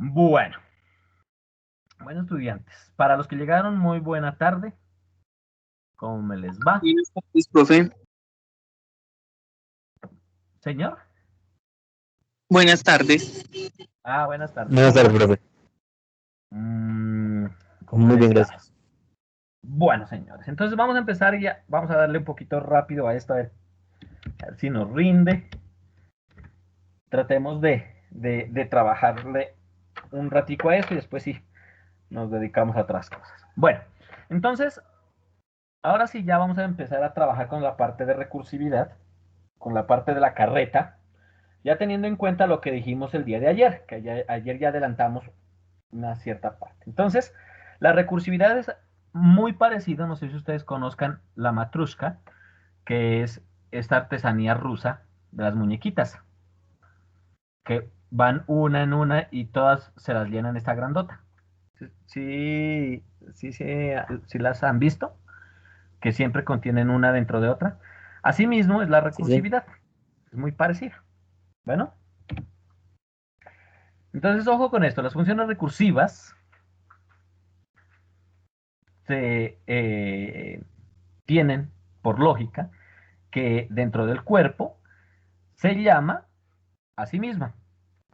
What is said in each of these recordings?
Bueno, estudiantes, para los que llegaron, muy buena tarde. ¿Cómo me les va? Buenas tardes, profe. Señor. Buenas tardes. Buenas tardes. Buenas ¿Cómo tardes, va? profe. ¿Cómo han Muy bien, estado? gracias. Bueno, señores, entonces vamos a empezar y ya vamos a darle un poquito rápido a esto, a ver si nos rinde. Tratemos de trabajarle un ratico a esto y después sí nos dedicamos a otras cosas. Bueno, entonces, ahora sí ya vamos a empezar a trabajar con la parte de recursividad, con la parte de la carreta, ya teniendo en cuenta lo que dijimos el día de ayer, que ayer ya adelantamos una cierta parte. Entonces, la recursividad es muy parecida, no sé si ustedes conozcan la matrushka, que es esta artesanía rusa de las muñequitas, que van una en una y todas se las llenan esta grandota. Sí, sí, sí, sí las han visto, que siempre contienen una dentro de otra. Asimismo es la Sí, sí. recursividad, es muy parecida. Bueno, entonces ojo con esto, las funciones recursivas tienen, por lógica, que dentro del cuerpo se llama a sí misma,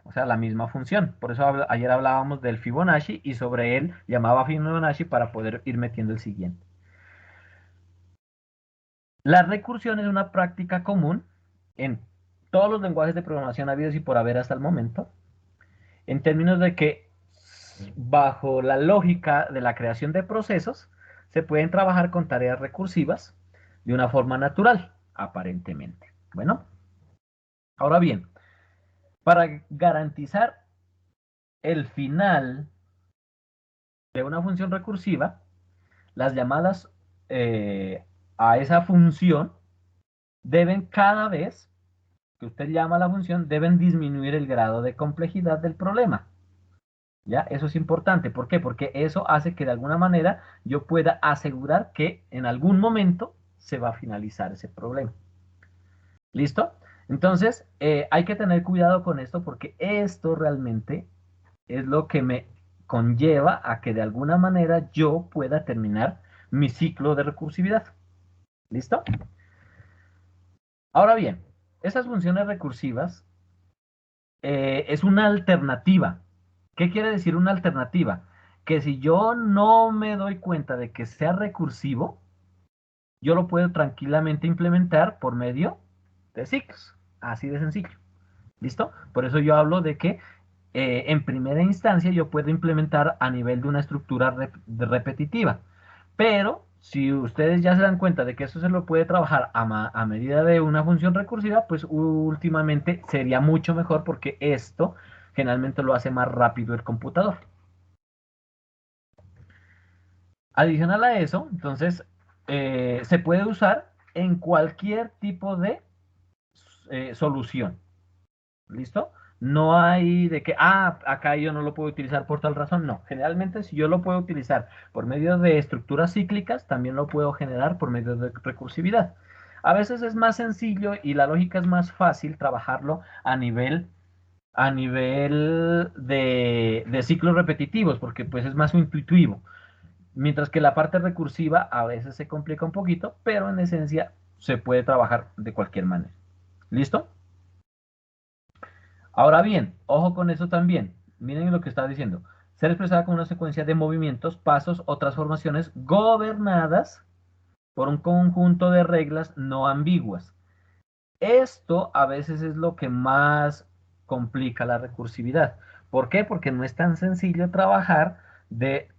o sea, la misma función. Por eso ayer hablábamos del Fibonacci y sobre él llamaba Fibonacci para poder ir metiendo el siguiente. La recursión es una práctica común en todos los lenguajes de programación habidos y por haber hasta el momento, en términos de que bajo la lógica de la creación de procesos, se pueden trabajar con tareas recursivas de una forma natural, aparentemente. Bueno, ahora bien, para garantizar el final de una función recursiva, las llamadas a esa función deben cada vez que usted llama a la función, deben disminuir el grado de complejidad del problema. ¿Ya? Eso es importante. ¿Por qué? Porque eso hace que de alguna manera yo pueda asegurar que en algún momento se va a finalizar ese problema. ¿Listo? Entonces, hay que tener cuidado con esto porque esto realmente es lo que me conlleva a que de alguna manera yo pueda terminar mi ciclo de recursividad. ¿Listo? Ahora bien, esas funciones recursivas es una alternativa. ¿Qué quiere decir una alternativa? Que si yo no me doy cuenta de que sea recursivo, yo lo puedo tranquilamente implementar por medio de ciclos. Así de sencillo. ¿Listo? Por eso yo hablo de que en primera instancia yo puedo implementar a nivel de una estructura repetitiva. Pero si ustedes ya se dan cuenta de que eso se lo puede trabajar a medida de una función recursiva, pues últimamente sería mucho mejor porque esto generalmente lo hace más rápido el computador. Adicional a eso, entonces, se puede usar en cualquier tipo de solución. ¿Listo? No hay de que, acá yo no lo puedo utilizar por tal razón. No, generalmente si yo lo puedo utilizar por medio de estructuras cíclicas, también lo puedo generar por medio de recursividad. A veces es más sencillo y la lógica es más fácil trabajarlo a nivel de ciclos repetitivos, porque pues es más intuitivo. Mientras que la parte recursiva a veces se complica un poquito, pero en esencia se puede trabajar de cualquier manera. ¿Listo? Ahora bien, ojo con eso también. Miren lo que está diciendo. Ser expresada como una secuencia de movimientos, pasos o transformaciones gobernadas por un conjunto de reglas no ambiguas. Esto a veces es lo que más complica la recursividad. ¿Por qué? Porque no es tan sencillo trabajar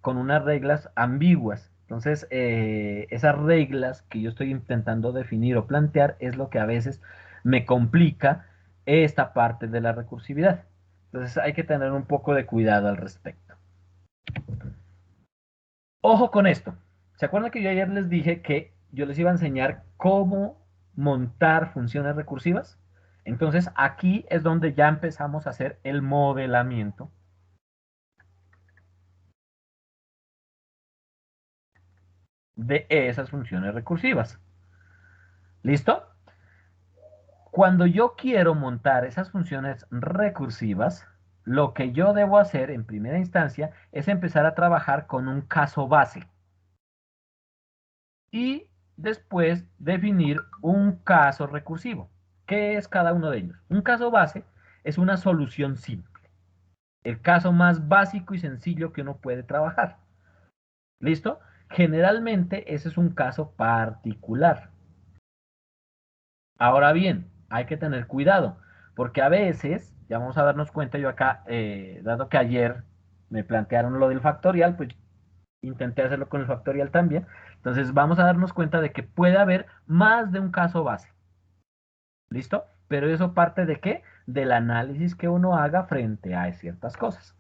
con unas reglas ambiguas. Entonces, esas reglas que yo estoy intentando definir o plantear es lo que a veces me complica esta parte de la recursividad. Entonces, hay que tener un poco de cuidado al respecto. Ojo con esto. ¿Se acuerdan que yo ayer les dije que yo les iba a enseñar cómo montar funciones recursivas? Entonces aquí es donde ya empezamos a hacer el modelamiento de esas funciones recursivas. ¿Listo? Cuando yo quiero montar esas funciones recursivas, lo que yo debo hacer en primera instancia es empezar a trabajar con un caso base. Y después definir un caso recursivo. ¿Qué es cada uno de ellos? Un caso base es una solución simple. El caso más básico y sencillo que uno puede trabajar. ¿Listo? Generalmente ese es un caso particular. Ahora bien, hay que tener cuidado, porque a veces, ya vamos a darnos cuenta, yo acá, dado que ayer me plantearon lo del factorial, pues intenté hacerlo con el factorial también. Entonces vamos a darnos cuenta de que puede haber más de un caso base. ¿Listo? Pero eso parte de qué? Del análisis que uno haga frente a ciertas cosas.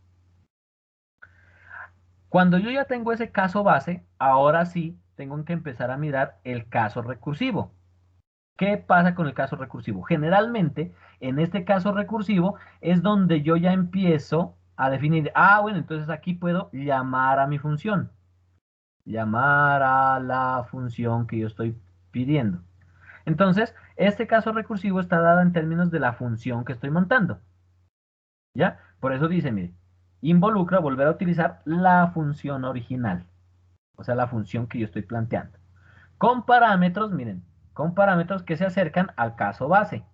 Cuando yo ya tengo ese caso base, ahora sí tengo que empezar a mirar el caso recursivo. ¿Qué pasa con el caso recursivo? Generalmente, en este caso recursivo es donde yo ya empiezo a definir, bueno, entonces aquí puedo llamar a mi función. Llamar a la función que yo estoy pidiendo. Entonces, este caso recursivo está dado en términos de la función que estoy montando. ¿Ya? Por eso dice, mire, involucra volver a utilizar la función original. O sea, la función que yo estoy planteando. Con parámetros, miren, con parámetros que se acercan al caso base.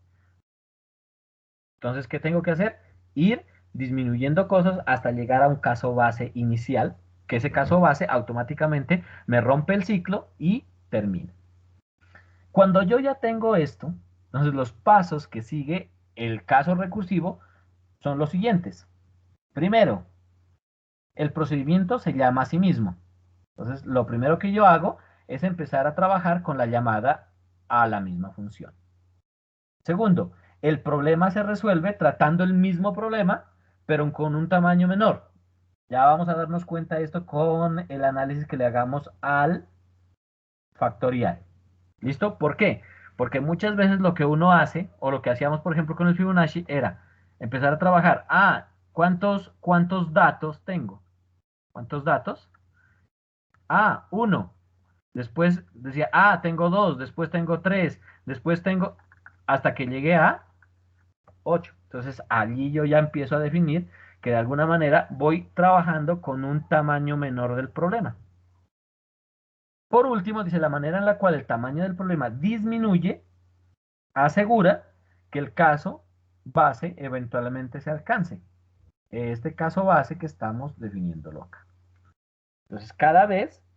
Entonces, ¿qué tengo que hacer? Ir disminuyendo cosas hasta llegar a un caso base inicial, que ese caso base automáticamente me rompe el ciclo y termina. Cuando yo ya tengo esto, entonces los pasos que sigue el caso recursivo son los siguientes. Primero, el procedimiento se llama a sí mismo. Entonces, lo primero que yo hago es empezar a trabajar con la llamada a la misma función. Segundo, el problema se resuelve tratando el mismo problema, pero con un tamaño menor. Ya vamos a darnos cuenta de esto con el análisis que le hagamos al factorial. ¿Listo? ¿Por qué? Porque muchas veces lo que uno hace, o lo que hacíamos, por ejemplo, con el Fibonacci, era empezar a trabajar. ¿Cuántos datos tengo? ¿Cuántos datos? 1. Después decía, tengo 2. Después tengo 3. Después tengo, hasta que llegué a 8. Entonces, allí yo ya empiezo a definir que de alguna manera voy trabajando con un tamaño menor del problema. Por último, dice, la manera en la cual el tamaño del problema disminuye asegura que el caso base eventualmente se alcance. Este caso base que estamos definiéndolo acá. Entonces,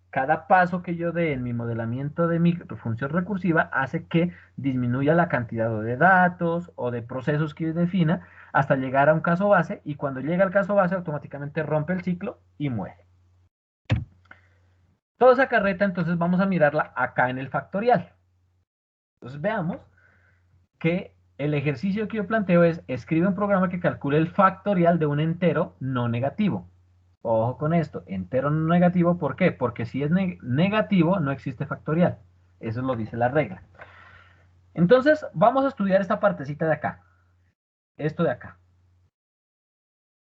cada paso que yo dé en mi modelamiento de mi función recursiva hace que disminuya la cantidad de datos o de procesos que yo defina hasta llegar a un caso base, y cuando llega al caso base automáticamente rompe el ciclo y muere. Toda esa carreta entonces vamos a mirarla acá en el factorial. Entonces veamos que el ejercicio que yo planteo es: escribe un programa que calcule el factorial de un entero no negativo. Ojo con esto, entero no negativo, ¿por qué? Porque si es negativo no existe factorial. Eso lo dice la regla. Entonces, vamos a estudiar esta partecita de acá. Esto de acá.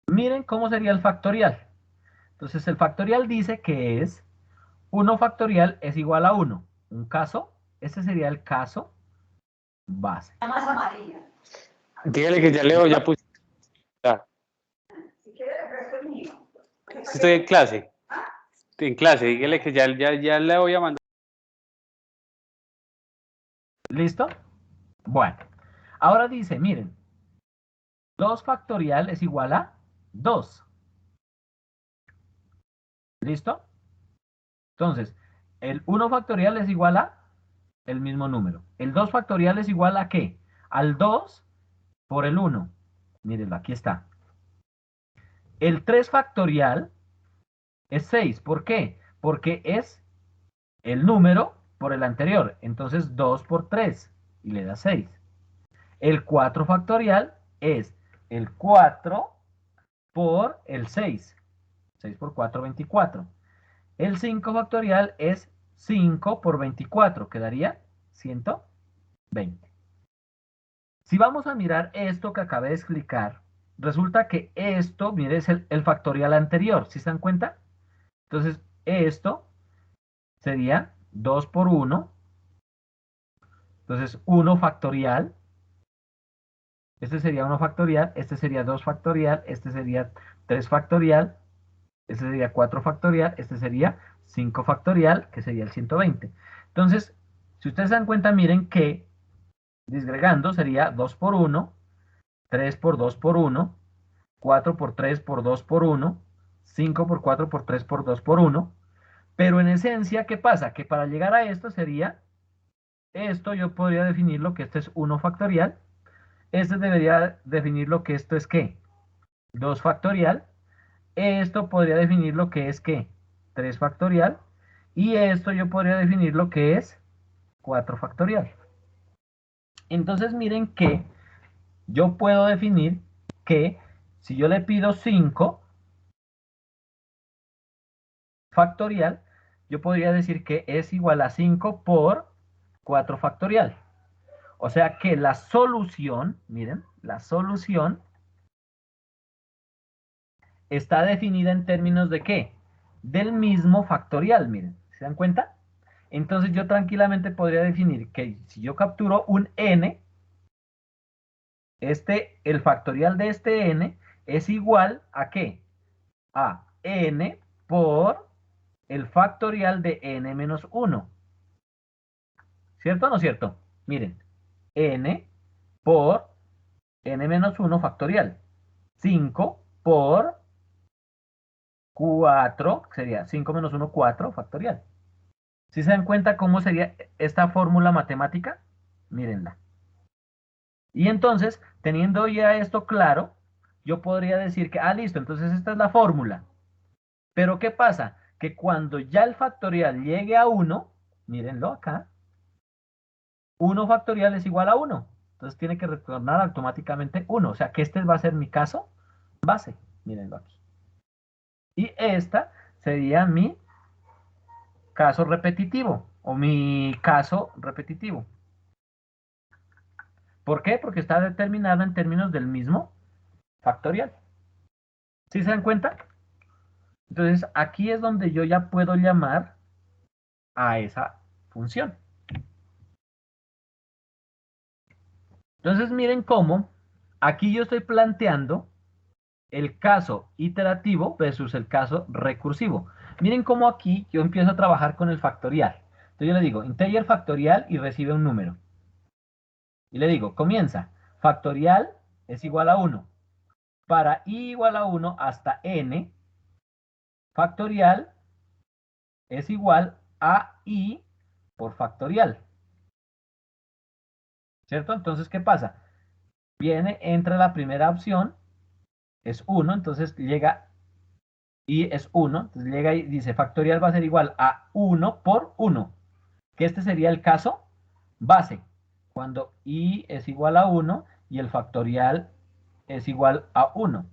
Miren cómo sería el factorial. Entonces, el factorial dice que es 1 factorial es igual a 1. Un caso, ese sería el caso base. Dígale que ya Leo ya puse. Estoy en clase. En clase, dígale que ya le voy a mandar. ¿Listo? Bueno, ahora dice, miren, 2 factorial es igual a 2. ¿Listo? Entonces, el 1 factorial es igual a el mismo número. El 2 factorial es igual a ¿qué? Al 2 por el 1. Mírenlo, aquí está. El 3 factorial es 6. ¿Por qué? Porque es el número por el anterior. Entonces 2 por 3 y le da 6. El 4 factorial es el 4 por el 6. 6 por 4, 24. El 5 factorial es 5 por 24. Quedaría 120. Si vamos a mirar esto que acabé de explicar, resulta que esto, mire, es el factorial anterior. ¿Sí se dan cuenta? Entonces, esto sería 2 por 1. Entonces, 1 factorial este sería 1 factorial, este sería 2 factorial, este sería 3 factorial, este sería 4 factorial, este sería 5 factorial, que sería el 120. Entonces, si ustedes se dan cuenta, miren que disgregando sería 2 por 1, 3 por 2 por 1, 4 por 3 por 2 por 1, 5 por 4 por 3 por 2 por 1. Pero en esencia, ¿qué pasa? Que para llegar a esto sería, esto yo podría definir lo que esto es 1 factorial. Este debería definir lo que esto es ¿qué? 2 factorial. Esto podría definir lo que es ¿qué? 3 factorial. Y esto yo podría definir lo que es 4 factorial. Entonces miren que yo puedo definir que si yo le pido 5 factorial, yo podría decir que es igual a 5 por 4 factorial. O sea que la solución, miren, la solución está definida en términos de ¿qué? Del mismo factorial, miren, ¿se dan cuenta? Entonces yo tranquilamente podría definir que si yo capturo un n, el factorial de este n es igual a ¿qué? A n por el factorial de n menos 1. ¿Cierto o no cierto? Miren, n por n menos 1 factorial. 5 por 4, sería 5 menos 1, 4 factorial. ¿Sí se dan cuenta cómo sería esta fórmula matemática? Mírenla. Y entonces, teniendo ya esto claro, yo podría decir que, listo, entonces esta es la fórmula. Pero ¿qué pasa? Que cuando ya el factorial llegue a 1, mírenlo acá, 1 factorial es igual a 1. Entonces tiene que retornar automáticamente 1. O sea que este va a ser mi caso base. Mírenlo aquí. Y esta sería mi caso repetitivo o mi caso repetitivo. ¿Por qué? Porque está determinado en términos del mismo factorial. ¿Sí se dan cuenta? Entonces aquí es donde yo ya puedo llamar a esa función. Entonces miren cómo aquí yo estoy planteando el caso iterativo versus el caso recursivo. Miren cómo aquí yo empiezo a trabajar con el factorial. Entonces yo le digo integer factorial y recibe un número. Y le digo, comienza, factorial es igual a 1. Para i igual a 1 hasta n, factorial es igual a i por factorial. ¿Cierto? Entonces, ¿qué pasa? Entra la primera opción, es 1, entonces llega i es 1, entonces llega y dice factorial va a ser igual a 1 por 1, que este sería el caso base, cuando i es igual a 1 y el factorial es igual a 1.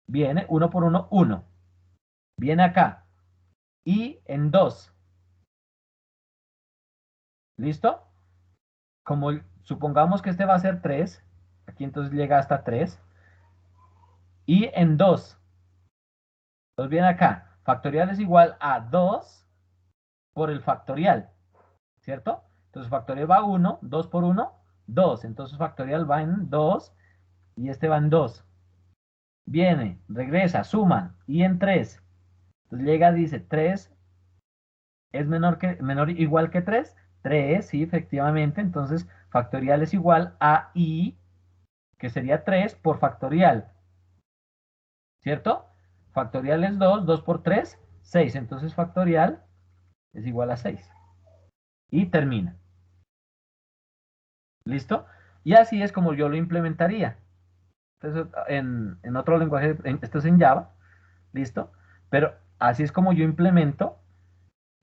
Viene 1 por 1, 1. Viene acá, i en 2. ¿Listo? Como supongamos que este va a ser 3, aquí entonces llega hasta 3, i en 2. Entonces viene acá, factorial es igual a 2 por el factorial, ¿cierto? Entonces factorial va 1, 2 por 1, 2. Entonces factorial va en 2 y este va en 2. Viene, regresa, suma, y en 3. Entonces llega, dice 3 es igual que 3. 3, sí, efectivamente. Entonces factorial es igual a i, que sería 3 por factorial, ¿cierto? Factorial es 2, 2 por 3, 6. Entonces factorial es igual a 6. Y termina. ¿Listo? Y así es como yo lo implementaría. Entonces, en otro lenguaje, esto es en Java, ¿listo? Pero así es como yo implemento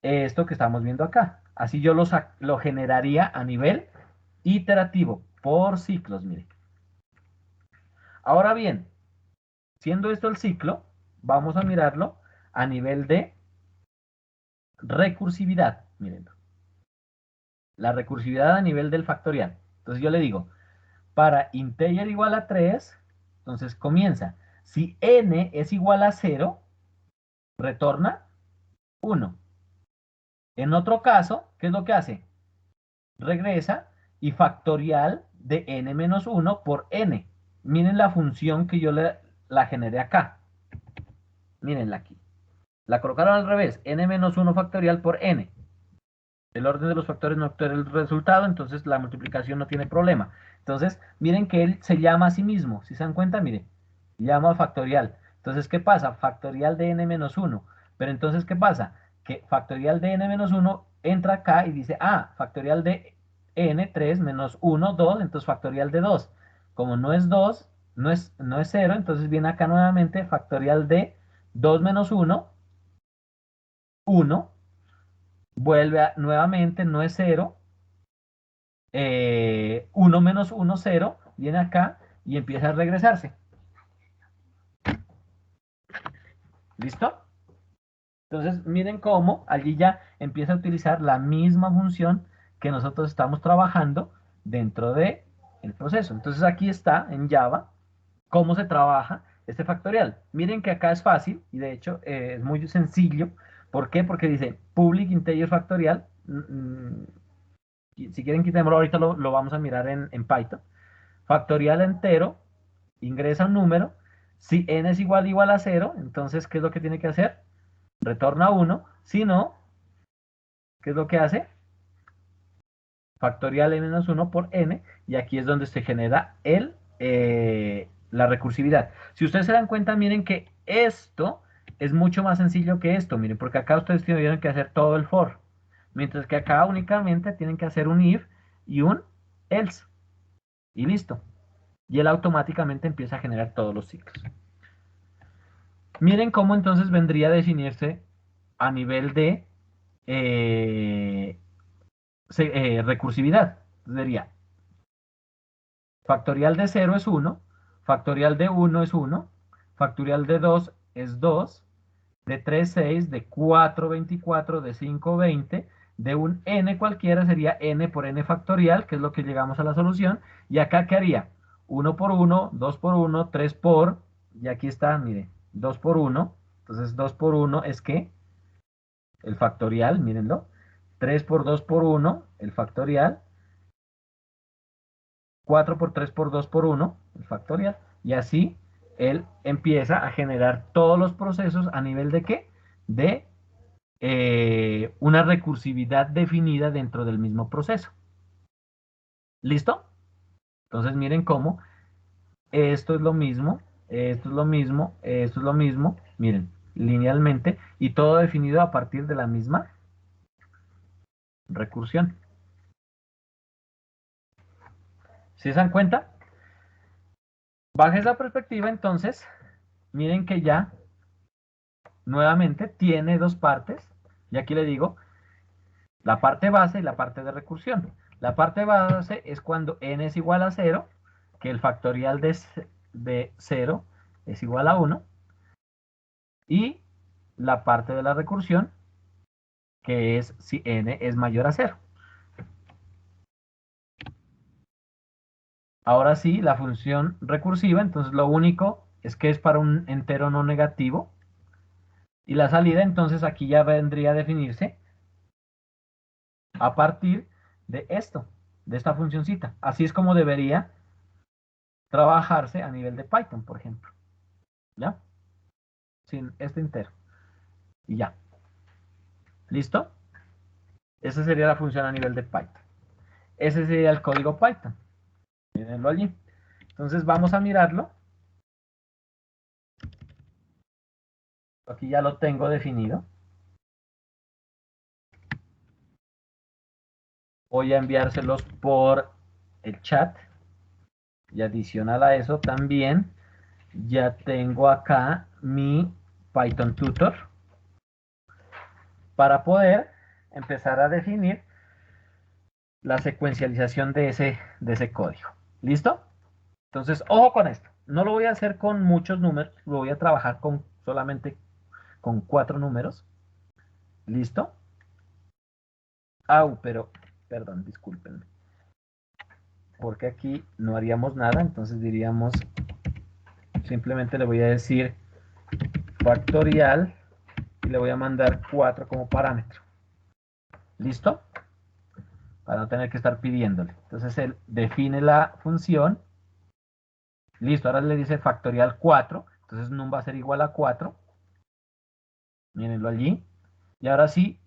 esto que estamos viendo acá. Así yo lo generaría a nivel iterativo, por ciclos, miren. Ahora bien, siendo esto el ciclo, vamos a mirarlo a nivel de recursividad, miren. La recursividad a nivel del factorial. Entonces yo le digo, para integer igual a 3, entonces comienza. Si n es igual a 0, retorna 1. En otro caso, ¿qué es lo que hace? Regresa y factorial de n menos 1 por n. Miren la función que yo la generé acá. Mírenla aquí. La colocaron al revés, n menos 1 factorial por n. El orden de los factores no altera el resultado, entonces la multiplicación no tiene problema. Entonces, miren que él se llama a sí mismo. Si se dan cuenta, miren, llama factorial. Entonces, ¿qué pasa? Factorial de n menos 1. Pero entonces, ¿qué pasa? Que factorial de n menos 1 entra acá y dice, ah, factorial de n, 3 menos 1, 2, entonces factorial de 2. Como no es 2, no es 0, entonces viene acá nuevamente factorial de 2 menos 1, 1. Vuelve nuevamente, no es 0. 1 menos 1, 0. Viene acá y empieza a regresarse. ¿Listo? Entonces, miren cómo allí ya empieza a utilizar la misma función que nosotros estamos trabajando dentro del proceso. Entonces, aquí está en Java cómo se trabaja este factorial. Miren que acá es fácil y de hecho es muy sencillo. ¿Por qué? Porque dice public integer factorial. Si quieren quitémoslo, ahorita lo vamos a mirar en Python. Factorial entero, ingresa un número. Si n es igual a 0, entonces, ¿qué es lo que tiene que hacer? Retorna 1. Si no, ¿qué es lo que hace? Factorial n menos 1 por n, y aquí es donde se genera la recursividad. Si ustedes se dan cuenta, miren que esto es mucho más sencillo que esto, miren, porque acá ustedes tuvieron que hacer todo el for, mientras que acá únicamente tienen que hacer un if y un else, y listo. Y él automáticamente empieza a generar todos los ciclos. Miren cómo entonces vendría a definirse a nivel de recursividad. Sería factorial de 0 es 1, factorial de 1 es 1, factorial de 2 es 2, de 3, 6, de 4, 24, de 5, 20, de un n cualquiera sería n por n factorial, que es lo que llegamos a la solución, y acá ¿qué haría? 1 por 1, 2 por 1, 3 por, y aquí está, mire, 2 por 1, entonces 2 por 1 es ¿qué? El factorial, mírenlo, 3 por 2 por 1, el factorial, 4 por 3 por 2 por 1, el factorial, y así él empieza a generar todos los procesos a nivel de ¿qué? De una recursividad definida dentro del mismo proceso. ¿Listo? Entonces miren cómo esto es lo mismo, esto es lo mismo, esto es lo mismo, miren, linealmente, y todo definido a partir de la misma recursión. ¿Sí se dan cuenta? Bajo esa perspectiva, entonces, miren que ya nuevamente tiene dos partes, y aquí le digo, la parte base y la parte de recursión. La parte base es cuando n es igual a 0, que el factorial de 0 es igual a 1, y la parte de la recursión, que es si n es mayor a 0. Ahora sí, la función recursiva, entonces lo único es que es para un entero no negativo, y la salida entonces aquí ya vendría a definirse a partir de esto, de esta funcioncita. Así es como debería trabajarse a nivel de Python, por ejemplo. ¿Ya? Sin este entero. Y ya. ¿Listo? Esa sería la función a nivel de Python. Ese sería el código Python. Mírenlo allí. Entonces vamos a mirarlo. Aquí ya lo tengo definido. Voy a enviárselos por el chat. Y adicional a eso también ya tengo acá mi Python tutor para poder empezar a definir la secuencialización de ese código. ¿Listo? Entonces, ojo con esto. No lo voy a hacer con muchos números, lo voy a trabajar solamente con 4 números. ¿Listo? Pero, perdón, discúlpenme. Porque aquí no haríamos nada, entonces diríamos, simplemente le voy a decir factorial y le voy a mandar 4 como parámetro. ¿Listo? para no tener que estar pidiéndole. Entonces él define la función. Listo, ahora le dice factorial 4. Entonces num va a ser igual a 4. Mírenlo allí. Y ahora sí,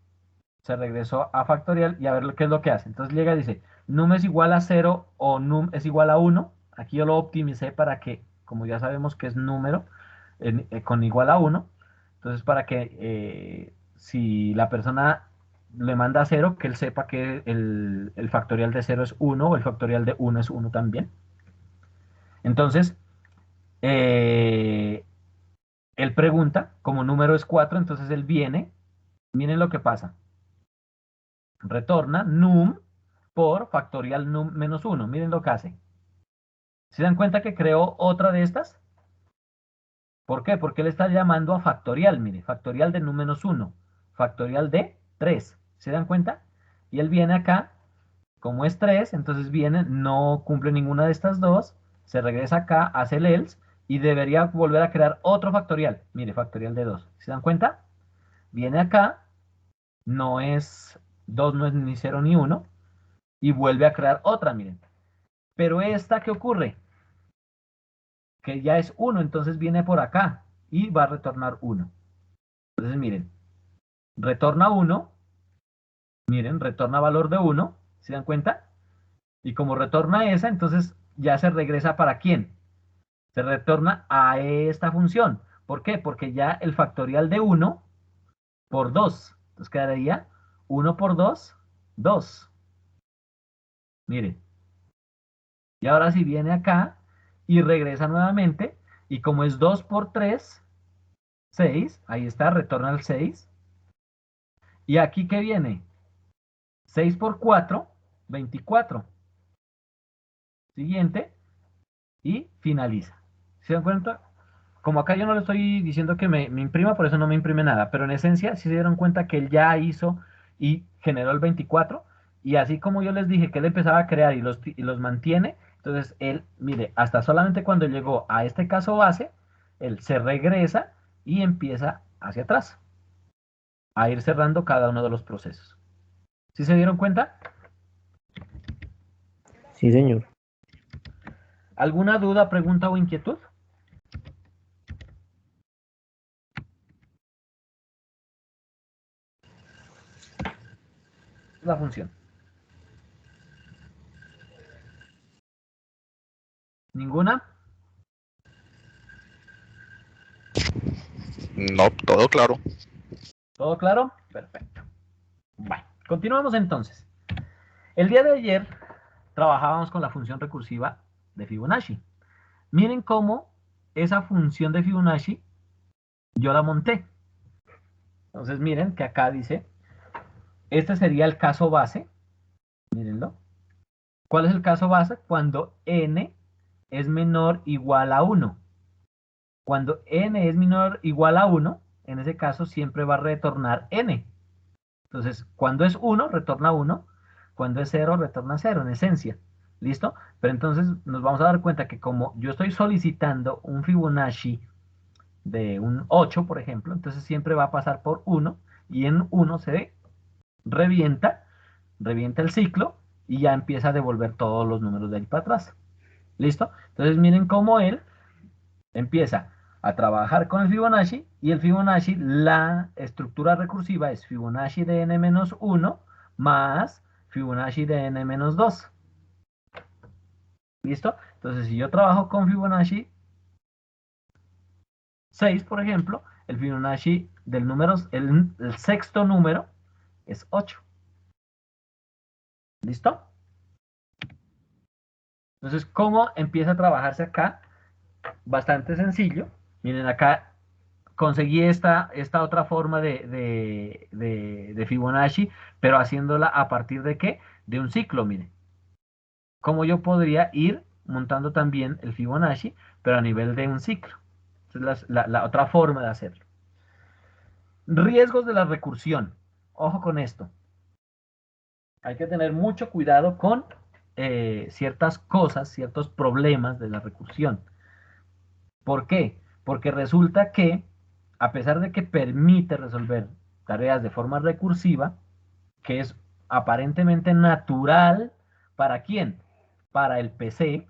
se regresó a factorial y a ver qué es lo que hace. Entonces llega y dice, num es igual a 0 o num es igual a 1. Aquí yo lo optimicé para que, como ya sabemos que es número con igual a 1, entonces para que si la persona le manda 0, que él sepa que el factorial de 0 es 1 o el factorial de 1 es 1 también. Entonces, él pregunta, como número es 4, entonces él viene, miren lo que pasa. Retorna num por factorial num menos 1. Miren lo que hace. ¿Se dan cuenta que creó otra de estas? ¿Por qué? Porque él está llamando a factorial, mire, factorial de num menos 1, factorial de 3. ¿Se dan cuenta? Y él viene acá, como es 3, entonces viene, no cumple ninguna de estas dos, se regresa acá, hace el else, y debería volver a crear otro factorial. Mire, factorial de 2. ¿Se dan cuenta? Viene acá, no es 2, no es ni 0 ni 1, y vuelve a crear otra, miren. Pero esta, ¿qué ocurre? Que ya es 1, entonces viene por acá y va a retornar 1. Entonces, miren, retorna 1, miren, retorna valor de 1, ¿se dan cuenta? Y como retorna esa, entonces ya se regresa ¿para quién? Se retorna a esta función. ¿Por qué? Porque ya el factorial de 1 por 2. Entonces quedaría 1 por 2, 2. Miren. Y ahora si viene acá y regresa nuevamente, y como es 2 por 3, 6, ahí está, retorna el 6. Y aquí ¿qué viene? 6 por 4, 24. Siguiente, y finaliza. ¿Se dan cuenta? Como acá yo no le estoy diciendo que me imprima, por eso no me imprime nada, pero en esencia sí se dieron cuenta que él ya hizo y generó el 24, y así como yo les dije que él empezaba a crear y los mantiene, entonces él, mire, hasta solamente cuando llegó a este caso base, él se regresa y empieza hacia atrás, a ir cerrando cada uno de los procesos. ¿Sí se dieron cuenta? Sí, señor. ¿Alguna duda, pregunta o inquietud? La función. ¿Ninguna? No, todo claro. ¿Todo claro? Perfecto. Bueno, continuamos entonces. El día de ayer trabajábamos con la función recursiva de Fibonacci. Miren cómo esa función de Fibonacci yo la monté. Entonces miren que acá dice, este sería el caso base. Mírenlo. ¿Cuál es el caso base? Cuando n es menor o igual a 1. Cuando n es menor o igual a 1, en ese caso siempre va a retornar n. Entonces, cuando es 1, retorna 1. Cuando es 0, retorna 0, en esencia. ¿Listo? Pero entonces nos vamos a dar cuenta que como yo estoy solicitando un Fibonacci de un 8, por ejemplo, entonces siempre va a pasar por 1 y en 1 se revienta el ciclo y ya empieza a devolver todos los números de ahí para atrás. ¿Listo? Entonces miren cómo él empieza a trabajar con el Fibonacci y el Fibonacci, la estructura recursiva es Fibonacci de n-1 más Fibonacci de n-2. ¿Listo? Entonces si yo trabajo con Fibonacci 6, por ejemplo, el Fibonacci del número, el sexto número es 8. ¿Listo? Entonces, ¿cómo empieza a trabajarse acá? Bastante sencillo. Miren, acá conseguí esta otra forma de Fibonacci, pero haciéndola a partir de ¿qué? De un ciclo, miren. Cómo yo podría ir montando también el Fibonacci, pero a nivel de un ciclo. Esa es la otra forma de hacerlo. Riesgos de la recursión. Ojo con esto. Hay que tener mucho cuidado con ciertas cosas, ciertos problemas de la recursión. ¿Por qué? Porque resulta que, a pesar de que permite resolver tareas de forma recursiva, que es aparentemente natural, ¿para quién? Para el PC.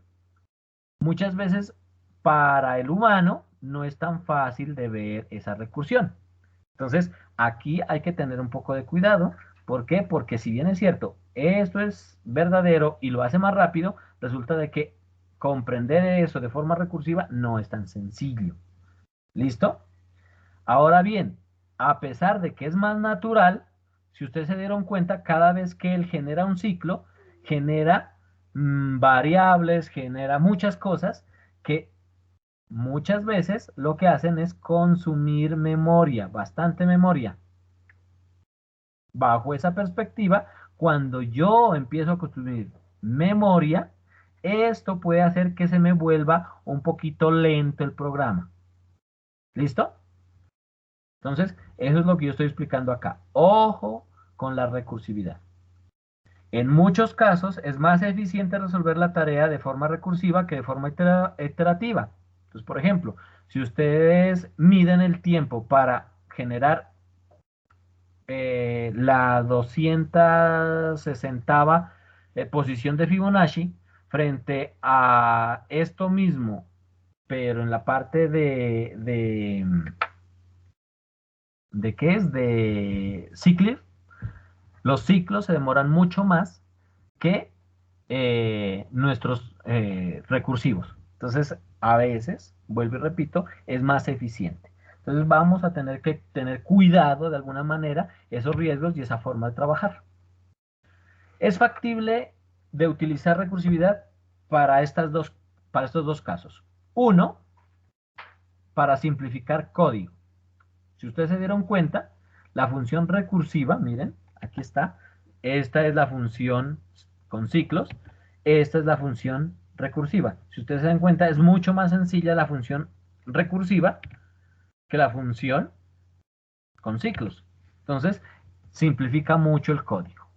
Muchas veces para el humano no es tan fácil de ver esa recursión. Entonces, aquí hay que tener un poco de cuidado. ¿Por qué? Porque si bien es cierto, esto es verdadero y lo hace más rápido, resulta de que comprender eso de forma recursiva no es tan sencillo. ¿Listo? Ahora bien, a pesar de que es más natural, si ustedes se dieron cuenta, cada vez que él genera un ciclo, genera variables, genera muchas cosas que muchas veces lo que hacen es consumir memoria, bastante memoria. Bajo esa perspectiva, cuando yo empiezo a consumir memoria, esto puede hacer que se me vuelva un poquito lento el programa. ¿Listo? Entonces, eso es lo que yo estoy explicando acá. Ojo con la recursividad. En muchos casos es más eficiente resolver la tarea de forma recursiva que de forma iterativa. Entonces, por ejemplo, si ustedes miden el tiempo para generar la 260 posición de Fibonacci frente a esto mismo, pero en la parte ¿de qué es? De ciclo. Los ciclos se demoran mucho más que nuestros recursivos. Entonces, a veces, vuelvo y repito, es más eficiente. Entonces vamos a tener que tener cuidado de alguna manera esos riesgos y esa forma de trabajar. Es factible de utilizar recursividad para, para estos dos casos. Uno, para simplificar código. Si ustedes se dieron cuenta, la función recursiva, miren, aquí está. Esta es la función con ciclos. Esta es la función recursiva. Si ustedes se dan cuenta, es mucho más sencilla la función recursiva que la función con ciclos. Entonces, simplifica mucho el código.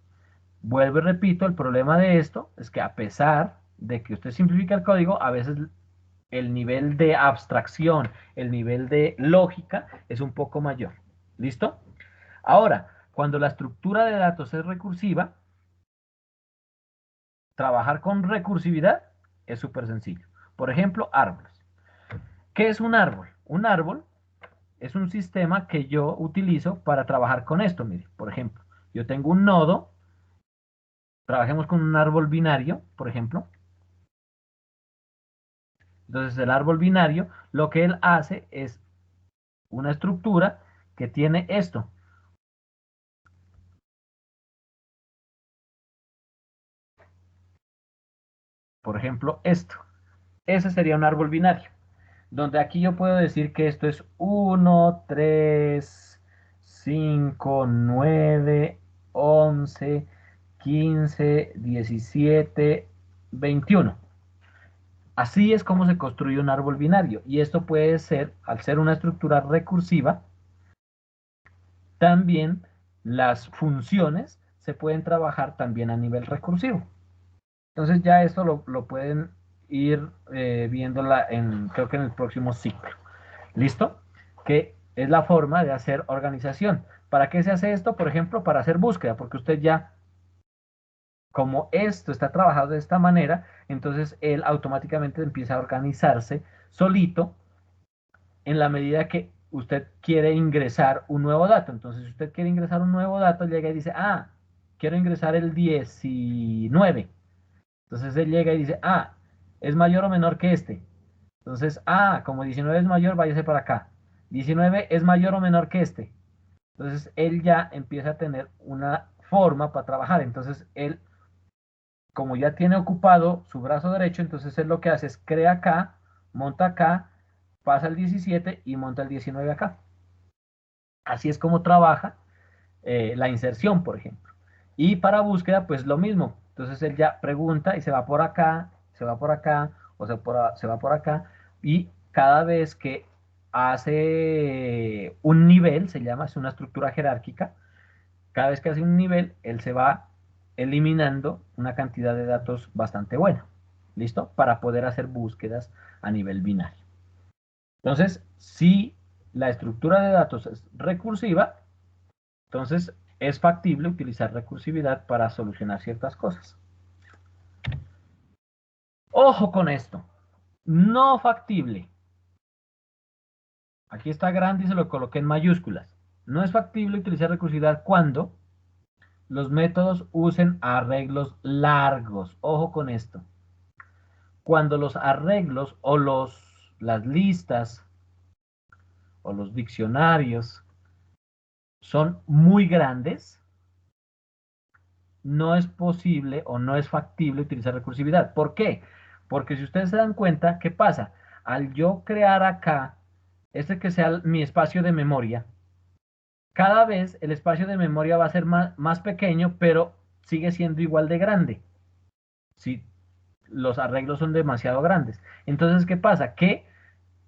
Vuelvo y repito, el problema de esto es que a pesar de que usted simplifica el código, a veces el nivel de abstracción, el nivel de lógica es un poco mayor. ¿Listo? Ahora, cuando la estructura de datos es recursiva, trabajar con recursividad es súper sencillo. Por ejemplo, árboles. ¿Qué es un árbol? Un árbol es un sistema que yo utilizo para trabajar con esto. Mire, por ejemplo, yo tengo un nodo, trabajemos con un árbol binario, por ejemplo. Entonces, el árbol binario, lo que él hace es una estructura que tiene esto. Por ejemplo, esto. Ese sería un árbol binario. Donde aquí yo puedo decir que esto es 1, 3, 5, 9, 11, 15, 17, 21. Así es como se construye un árbol binario. Y esto puede ser, al ser una estructura recursiva, también las funciones se pueden trabajar también a nivel recursivo. Entonces ya esto lo pueden ir viéndola creo que en el próximo ciclo. ¿Listo? Que es la forma de hacer organización. ¿Para qué se hace esto? Por ejemplo, para hacer búsqueda, porque usted ya, como esto está trabajado de esta manera, entonces él automáticamente empieza a organizarse solito en la medida que usted quiere ingresar un nuevo dato. Entonces, si usted quiere ingresar un nuevo dato, llega y dice, ah, quiero ingresar el 19. Entonces él llega y dice, ah, es mayor o menor que este. Entonces, ah, como 19 es mayor, váyase para acá. 19 es mayor o menor que este. Entonces él ya empieza a tener una forma para trabajar. Entonces él, como ya tiene ocupado su brazo derecho, entonces él lo que hace es crea acá, monta acá, pasa el 17 y monta el 19 acá. Así es como trabaja la inserción, por ejemplo. Y para búsqueda, pues lo mismo. Entonces él ya pregunta y se va por acá, se va por acá, o se va por acá. Y cada vez que hace un nivel, se llama, es una estructura jerárquica, cada vez que hace un nivel, él se va eliminando una cantidad de datos bastante buena. ¿Listo? Para poder hacer búsquedas a nivel binario. Entonces, si la estructura de datos es recursiva, entonces es factible utilizar recursividad para solucionar ciertas cosas. Ojo con esto, no factible. Aquí está grande y se lo coloqué en mayúsculas. No es factible utilizar recursividad cuando los métodos usen arreglos largos. Ojo con esto. Cuando los arreglos o las listas o los diccionarios son muy grandes, no es posible o no es factible utilizar recursividad. ¿Por qué? Porque si ustedes se dan cuenta, ¿qué pasa? Al yo crear acá, este que sea mi espacio de memoria, cada vez el espacio de memoria va a ser más pequeño, pero sigue siendo igual de grande. Si los arreglos son demasiado grandes. Entonces, ¿qué pasa? Que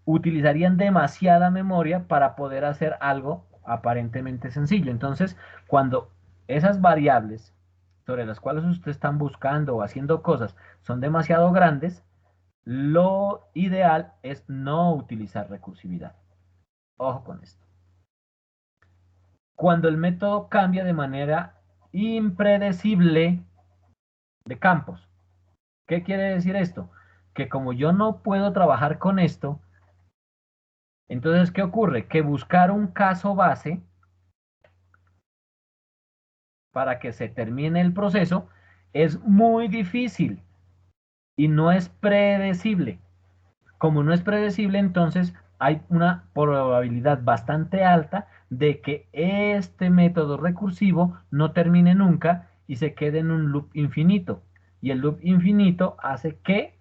utilizarían demasiada memoria para poder hacer algo aparentemente sencillo. Entonces, cuando esas variables sobre las cuales ustedes están buscando o haciendo cosas son demasiado grandes, lo ideal es no utilizar recursividad. Ojo con esto. Cuando el método cambia de manera impredecible de campos. ¿Qué quiere decir esto? Que como yo no puedo trabajar con esto, entonces, ¿qué ocurre? Que buscar un caso base para que se termine el proceso es muy difícil y no es predecible. Como no es predecible, entonces hay una probabilidad bastante alta de que este método recursivo no termine nunca y se quede en un loop infinito. Y el loop infinito hace que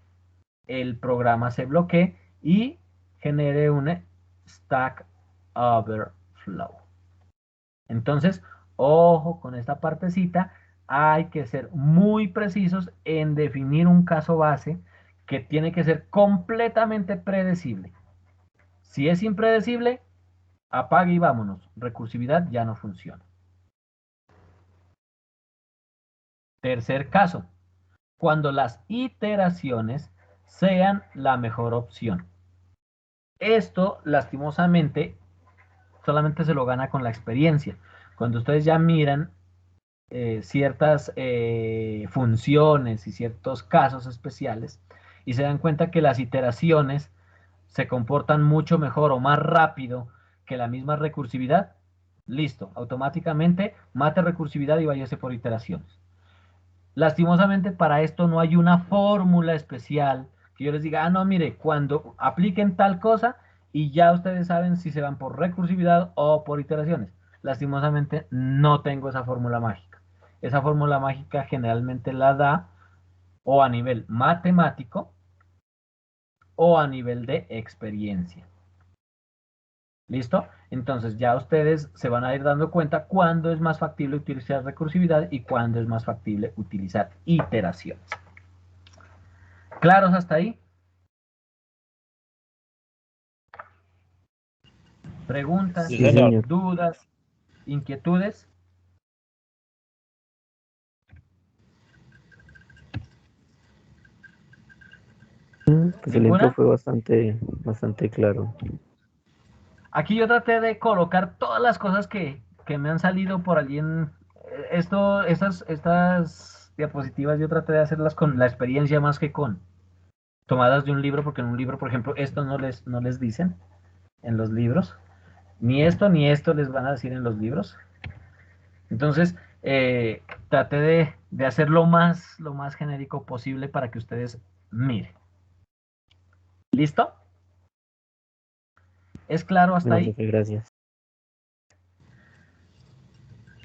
el programa se bloquee y genere un Stack Overflow. Entonces, ojo con esta partecita, hay que ser muy precisos en definir un caso base que tiene que ser completamente predecible. Si es impredecible, apague y vámonos. Recursividad ya no funciona. Tercer caso, cuando las iteraciones sean la mejor opción. Esto, lastimosamente, solamente se lo gana con la experiencia. Cuando ustedes ya miran ciertas funciones y ciertos casos especiales y se dan cuenta que las iteraciones se comportan mucho mejor o más rápido que la misma recursividad, listo, automáticamente mate recursividad y váyase por iteraciones. Lastimosamente para esto no hay una fórmula especial que yo les diga, ah, no, mire, cuando apliquen tal cosa y ya ustedes saben si se van por recursividad o por iteraciones. Lastimosamente no tengo esa fórmula mágica. Esa fórmula mágica generalmente la da o a nivel matemático o a nivel de experiencia. ¿Listo? Entonces ya ustedes se van a ir dando cuenta cuándo es más factible utilizar recursividad y cuándo es más factible utilizar iteraciones. ¿Claros hasta ahí? ¿Preguntas, Sí, señor. dudas, inquietudes? Pues el ejemplo ¿Ninguna? fue bastante claro. Aquí yo traté de colocar todas las cosas que me han salido por allí en estas diapositivas. Yo traté de hacerlas con la experiencia más que con tomadas de un libro, porque en un libro, por ejemplo, esto no les dicen en los libros. Ni esto les van a decir en los libros. Entonces, traté de hacer lo más genérico posible para que ustedes miren. ¿Listo? ¿Es claro hasta Bueno, ahí? profe, gracias.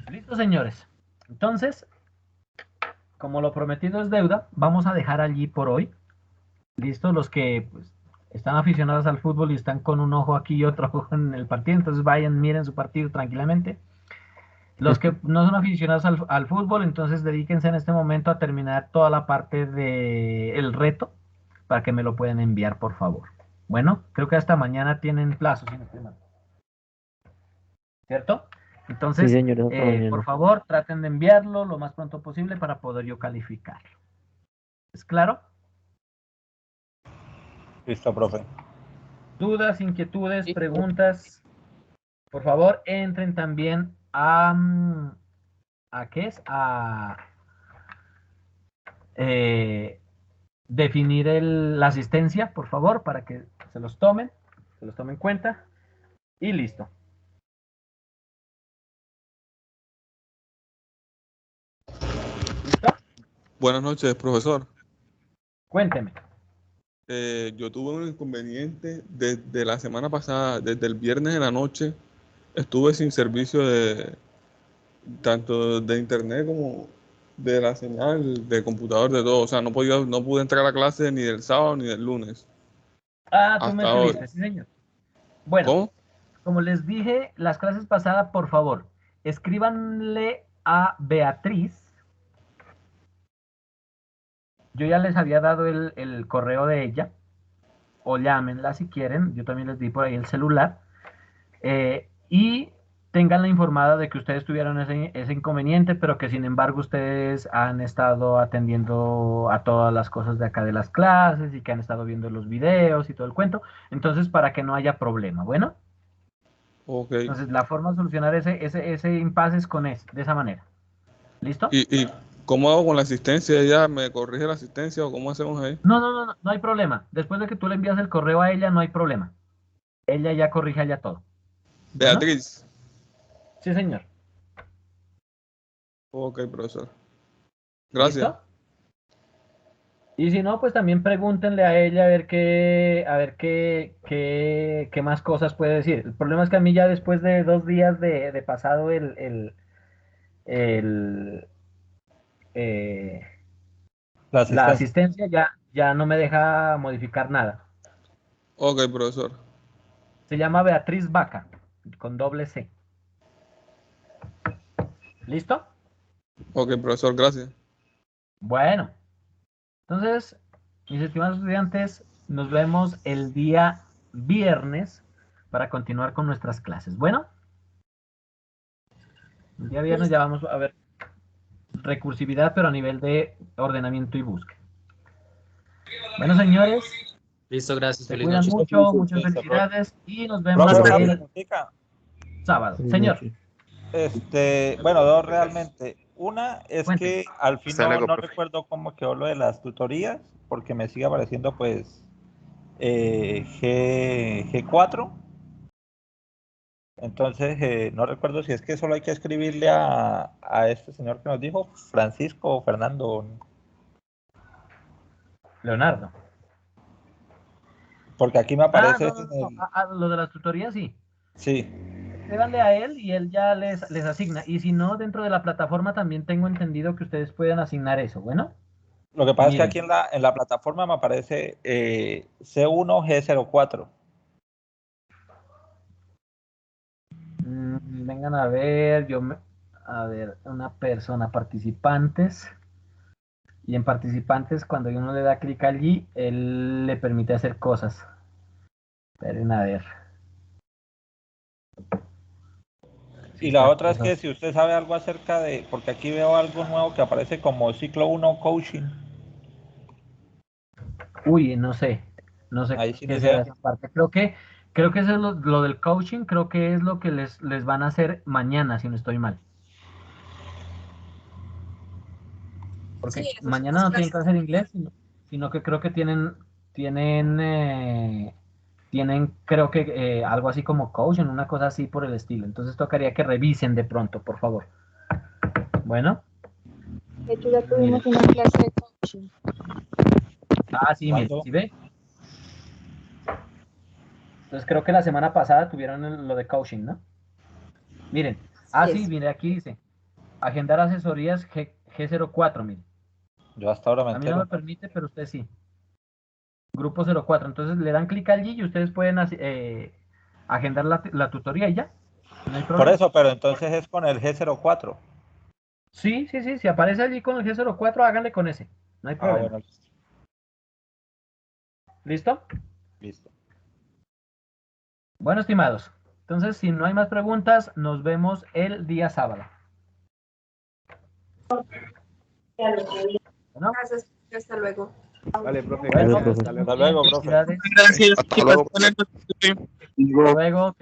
Listo, señores. Entonces, como lo prometido es deuda, vamos a dejar allí por hoy. Listo, los que pues, están aficionados al fútbol y están con un ojo aquí y otro ojo en el partido, entonces vayan, miren su partido tranquilamente. Los que no son aficionados al fútbol, entonces dedíquense en este momento a terminar toda la parte del reto para que me lo puedan enviar, por favor. Bueno, creo que hasta mañana tienen plazo, si no estoy mal. ¿Cierto? Sí, Entonces, señor, hasta por mañana. favor, traten de enviarlo lo más pronto posible para poder yo calificarlo. ¿Es claro? Listo, profe. Dudas, inquietudes, Sí, preguntas, por favor, entren también a ¿qué es? Definir la asistencia, por favor, para que se los tomen en cuenta. Y listo. ¿Listo? Buenas noches, profesor. Cuénteme. Yo tuve un inconveniente desde la semana pasada, desde el viernes en la noche, estuve sin servicio tanto de internet como de la señal, de computador, de todo. O sea, no pude entrar a clase ni del sábado ni del lunes. Tú me Hasta hoy. escribiste, sí, señor. Bueno, ¿Cómo? como les dije las clases pasadas, por favor, escríbanle a Beatriz. Yo ya les había dado el correo de ella, o llámenla si quieren, yo también les di por ahí el celular, y ténganla informada de que ustedes tuvieron ese inconveniente, pero que sin embargo ustedes han estado atendiendo a todas las cosas de acá de las clases y que han estado viendo los videos y todo el cuento, entonces para que no haya problema, bueno. Ok. Entonces la forma de solucionar ese impasse es de esa manera. ¿Listo? ¿Y cómo hago con la asistencia? ¿Ella me corrige la asistencia o cómo hacemos ahí? No hay problema. Después de que tú le envías el correo a ella, no hay problema. Ella ya corrige allá todo. ¿Bueno? Beatriz. Sí, señor. Ok, profesor. Gracias. ¿Listo? Y si no, pues también pregúntenle a ella a ver qué más cosas puede decir. El problema es que a mí ya después de 2 días de pasado el, eh, la asistencia ya no me deja modificar nada. Ok, profesor. Se llama Beatriz Vaca, con doble C. ¿Listo? Ok, profesor, gracias. Bueno, entonces, mis estimados estudiantes, nos vemos el día viernes para continuar con nuestras clases. Bueno, el día viernes ya vamos a ver recursividad, pero a nivel de ordenamiento y búsqueda. Bueno, señores, Listo, gracias. se Feliz cuidan noche. mucho, muchas felicidades y nos vemos Profe, una el preguntita. sábado. Feliz Señor, noche. Bueno, dos realmente. Una es cuénteme. que al fin Hasta luego, no profe. recuerdo cómo quedó lo de las tutorías, porque me sigue apareciendo pues G4. Entonces, no recuerdo si es que solo hay que escribirle a este señor que nos dijo, Francisco o Fernando, Leonardo. porque aquí me aparece No. Lo de las tutorías sí. Sí. Escríbanle a él y él ya les asigna. Y si no, dentro de la plataforma también tengo entendido que ustedes pueden asignar eso. Bueno, Lo que pasa es que miren. aquí en la plataforma me aparece C1G04. Vengan a ver, a ver, una persona, participantes. Y en participantes, cuando uno le da clic allí, él le permite hacer cosas. Esperen a ver. Y Sí, la las otra es que cosas. si usted sabe algo acerca de, porque aquí veo algo nuevo que aparece como ciclo 1 coaching. Uy, no sé. No sé Ahí sí qué ni será idea. esa parte. Creo que eso es lo del coaching, creo que es lo que les van a hacer mañana, si no estoy mal. Porque mañana no tienen clase de inglés, sino que creo que tienen creo que algo así como coaching, una cosa así por el estilo. Entonces tocaría que revisen de pronto, por favor. Bueno, De hecho, ya miren. tuvimos una clase de coaching. Sí, miren, ¿Cuándo? ¿sí ve? Entonces creo que la semana pasada tuvieron lo de coaching, ¿no? Miren, sí, mire, aquí dice, agendar asesorías G04, miren. Yo hasta ahora me A mí no me entero. permite, pero usted sí. Grupo 04. Entonces le dan clic allí y ustedes pueden agendar la tutoría y ya. No hay Por problema. eso, pero entonces es con el G04. Sí. Si aparece allí con el G04, háganle con ese. No hay problema. Bueno, ¿Listo? listo. Bueno, estimados. Entonces, si no hay más preguntas, nos vemos el día sábado. Bueno, Gracias, hasta luego. Vale, profe, bueno, gracias. profe. Hasta luego. Hasta luego, profe. felicidades. Gracias, Hasta chicos. luego. Buenas noches. Hasta luego.